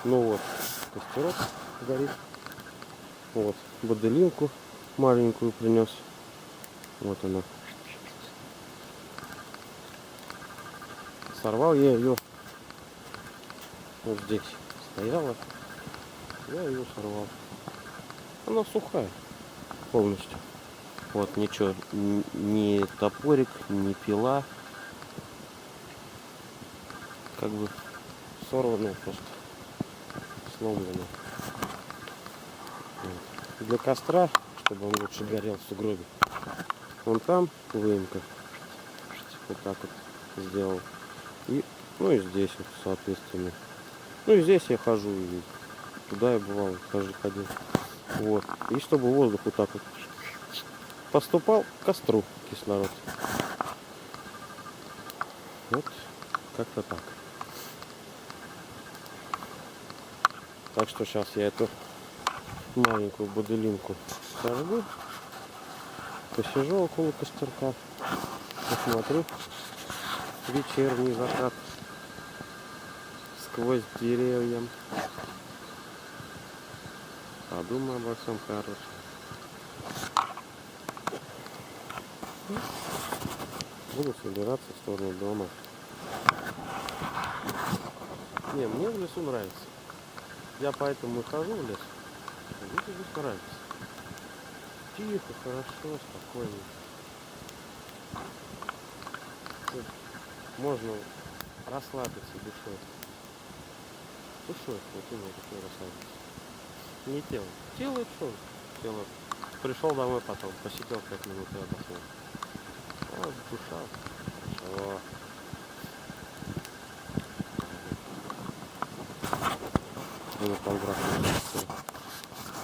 Ну вот, костерок горит. Вот, боделинку маленькую принес. Вот она. Сорвал я ее. Вот здесь стояла. Я ее сорвал. Она сухая полностью. Вот ничего, ни топорик, ни пила. Как бы сорванная просто. Сломленная. Вот. Для костра, чтобы он лучше горел в сугробе. Вон там выемка. Вот так вот сделал. И, ну и здесь вот, соответственно. Ну и здесь я хожу, и туда я бывал, ходил. Вот. И чтобы воздух вот так вот поступал к костру, кислород. Вот как-то так. Так что сейчас я эту маленькую боделинку сожгу. Посижу около костерка. Посмотрю вечерний закат сквозь деревья. Подумаю обо всем хорошем. Буду собираться в сторону дома. Не, мне в лесу нравится. Я поэтому и хожу в лес. Мне здесь нравится. Тихо, хорошо, спокойно. Тут можно расслабиться душой. Душой, вот именно такой расслабиться. Не тело. Тело это что? Тело. Пришел домой потом, посидел 5 минут и отдохнул. А душа. Хорошо. Ну, там